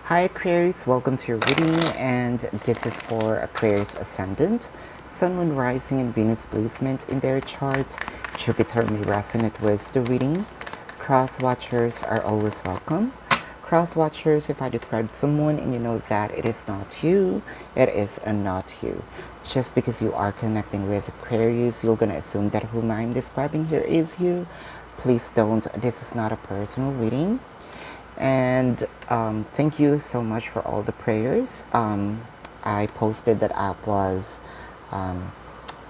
Hi Aquarius, welcome to your reading, and this is for Aquarius Ascendant, Sun, Moon, Rising, and Venus placement in their chart. Jupiter may resonate with the reading. Cross watchers are always welcome. Cross watchers, if I describe someone and you know that it is not you, it is not you. Just because you are connecting with Aquarius, you're gonna assume that whom I'm describing here is you. Please don't. This is not a personal reading. And thank you so much for all the prayers. I posted that I was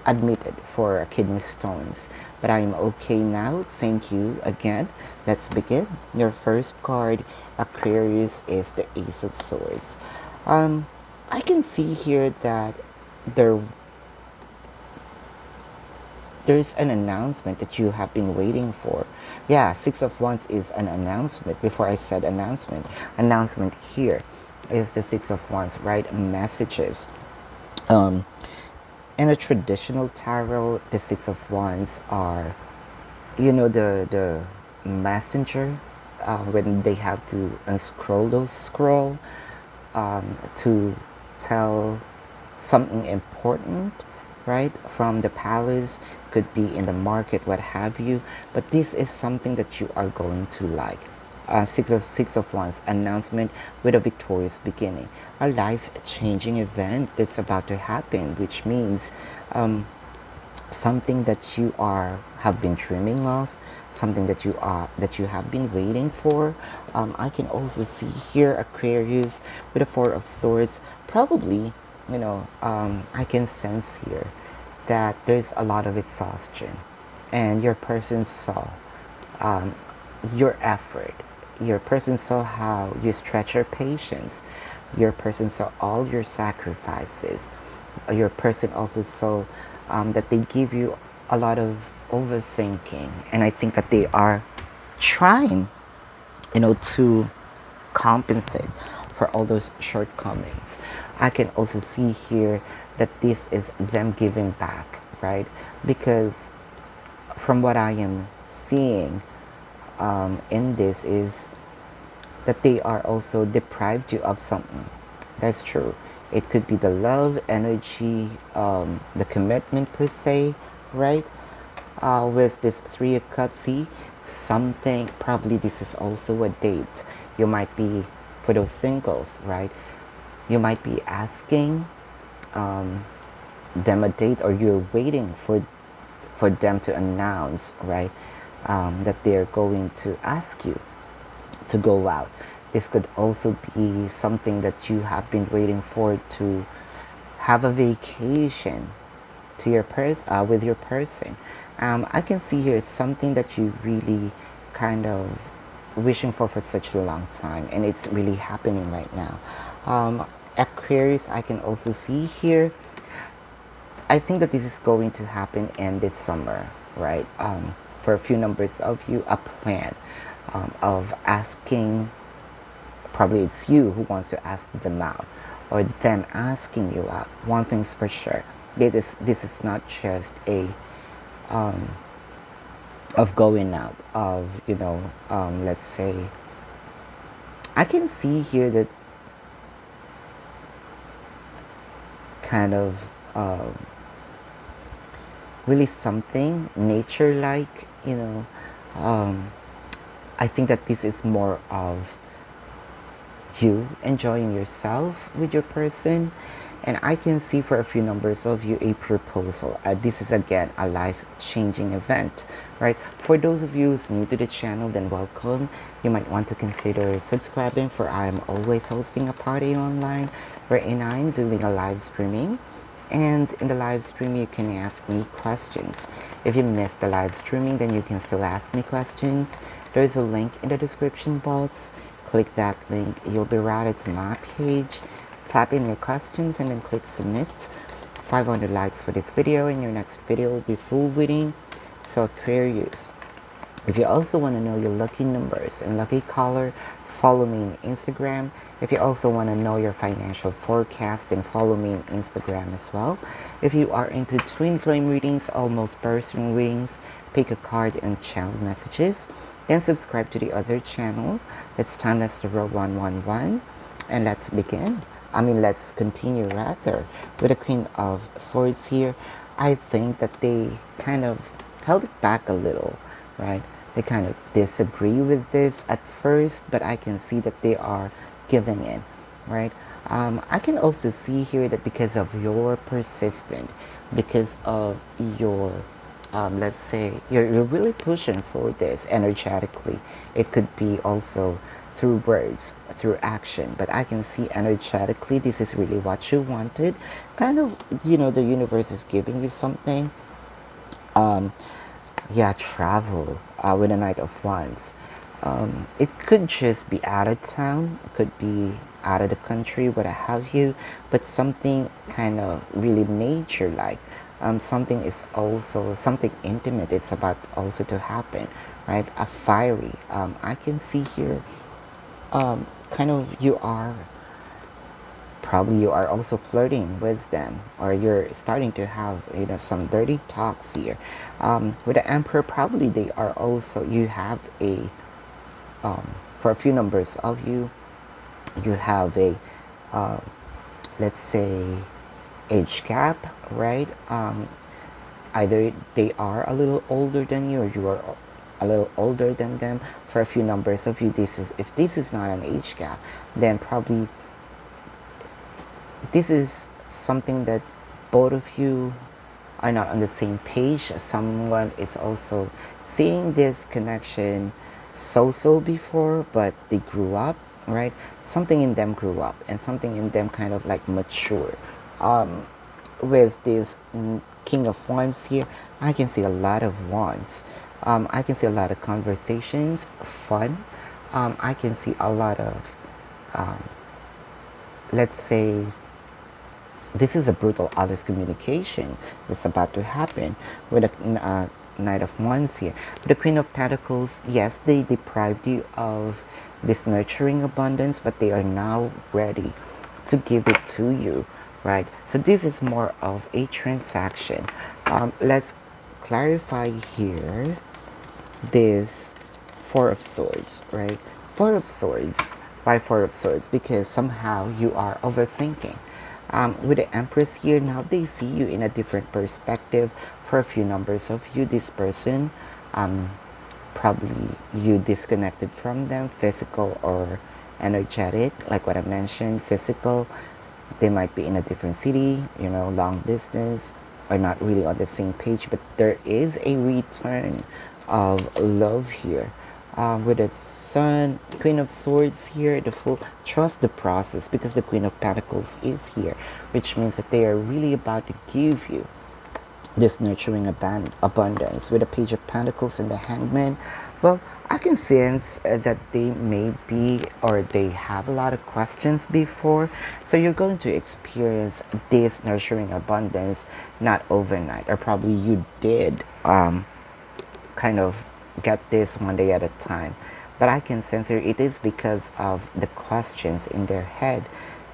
admitted for kidney stones, but I'm okay now. Thank you again. Let's begin. Your first card, Aquarius, is the Ace of Swords. I can see here that there there's an announcement that you have been waiting for. Yeah, Six of Wands is an announcement. Before I said announcement here is the Six of Wands, right? Messages. Um, in a traditional tarot, the Six of Wands are, the messenger, when they have to unscroll those scroll to tell something important, right, from the palace, could be in the market, what have you, but this is something that you are going to like. Six of Wands announcement with a victorious beginning, a life-changing event that's about to happen, which means something that you have been dreaming of, something that you have been waiting for. I can also see here Aquarius with a Four of Swords. Probably, I can sense here that there's a lot of exhaustion, and your person saw your effort. Your person saw how you stretch your patience. Your person saw all your sacrifices. Your person also saw that they give you a lot of overthinking, and I think that they are trying, to compensate for all those shortcomings. I can also see here that this is them giving back, right? Because from what I am seeing in this is that they are also deprived you of something. That's true. It could be the love, energy, the commitment per se, right? With this Three of Cups, see, something, probably this is also a date. You might be, for those singles, right? You might be asking them a date, or you're waiting for them to announce, right, that they're going to ask you to go out. This could also be something that you have been waiting for, to have a vacation to your with your person. I can see here something that you really kind of wishing for such a long time, and it's really happening right now. Aquarius, I can also see here, I think that this is going to happen in this summer, right? For a few numbers of you, a plan of asking, probably it's you who wants to ask them out, or them asking you out. One thing's for sure, this is not just a of going out, of, let's say, I can see here that kind of really something nature like, I think that this is more of you enjoying yourself with your person. And I can see for a few numbers of you a proposal. This is again a life-changing event, right? For those of you who's new to the channel, then welcome. You might want to consider subscribing, for I am always hosting a party online wherein I'm doing a live streaming. And in the live stream, you can ask me questions. If you missed the live streaming, then you can still ask me questions. There's a link in the description box. Click that link. You'll be routed to my page. Type in your questions and then click submit. 500 likes for this video, and your next video will be full reading. So Aquarius, if you also want to know your lucky numbers and lucky color, follow me on Instagram. If you also want to know your financial forecast, then follow me on Instagram as well. If you are into twin flame readings, almost person readings, pick a card and channel messages, then subscribe to the other channel. That's Timeless the Road 111. And let's begin. I mean, let's continue rather with the Queen of Swords here. I think that they kind of held it back a little, right? They kind of disagree with this at first, but I can see that they are giving in, right? I can also see here that because of your persistent, because of your let's say you're really pushing for this energetically. It could be also through words, through action, but I can see energetically this is really what you wanted. Kind of, the universe is giving you something. Yeah, travel with a Knight of Wands. It could just be out of town, it could be out of the country, what have you, but something kind of really nature like. Something is also something intimate, it's about also to happen, right? A fiery. I can see here kind of probably you are also flirting with them, or you're starting to have some dirty talks here. With the Emperor, probably they are also, you have a for a few numbers of you, you have a let's say age gap, right? Either they are a little older than you, or you are a little older than them. For a few numbers of you, this is, if this is not an age gap, then probably this is something that both of you are not on the same page. Someone is also seeing this connection so before, but they grew up, right? Something in them grew up, and something in them kind of like mature. With this King of Wands here, I can see a lot of wands. I can see a lot of conversations, fun. I can see a lot of, let's say, this is a brutal honest communication that's about to happen with a Knight of Wands here. With the Queen of Pentacles, yes, they deprived you of this nurturing abundance, but they are now ready to give it to you, right? So this is more of a transaction. Let's clarify here this Four of Swords, right? Four of Swords. Why Four of Swords? Because somehow you are overthinking. With the Empress here, now they see you in a different perspective. For a few numbers of you, this person, probably you disconnected from them, physical or energetic, like what I mentioned. Physical, they might be in a different city, long distance, or not really on the same page, but there is a return of love here. With the Sun, Queen of Swords here, the Fool, trust the process, because the Queen of Pentacles is here, which means that they are really about to give you this nurturing abundance. With the Page of Pentacles and the Hangman, well, I can sense that they may be, or they have a lot of questions before, so you're going to experience this nurturing abundance not overnight, or probably you did kind of get this one day at a time, but I can sense here it is because of the questions in their head.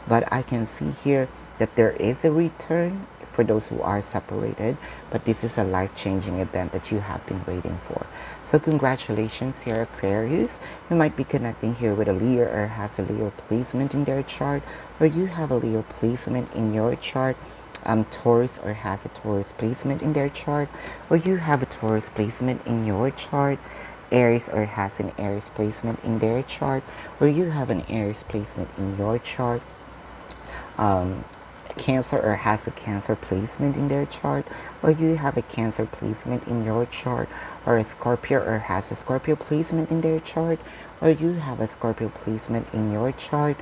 But I can see here that there is a return for those who are separated, but this is a life-changing event that you have been waiting for. So congratulations here, Aquarius. You might be connecting here with a Leo, or has a Leo placement in their chart, or you have a Leo placement in your chart. Taurus, or has a Taurus placement in their chart, or you have a Taurus placement in your chart. Aries, or has an Aries placement in their chart, or you have an Aries placement in your chart. Cancer, or has a Cancer placement in their chart, or you have a Cancer placement in your chart, or a Scorpio, or has a Scorpio placement in their chart, or you have a Scorpio placement in your chart.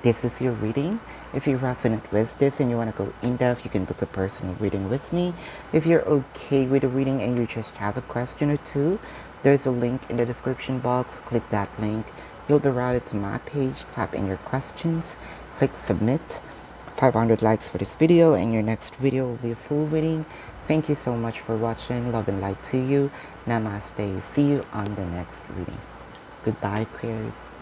This is your reading. If you resonate with this and you want to go in depth, you can book a personal reading with me. If you're okay with the reading and you just have a question or two, there's a link in the description box. Click that link. You'll be routed to my page. Type in your questions. Click submit. 500 likes for this video, and your next video will be a full reading. Thank you so much for watching. Love and light to you. Namaste. See you on the next reading. Goodbye, Aquarius.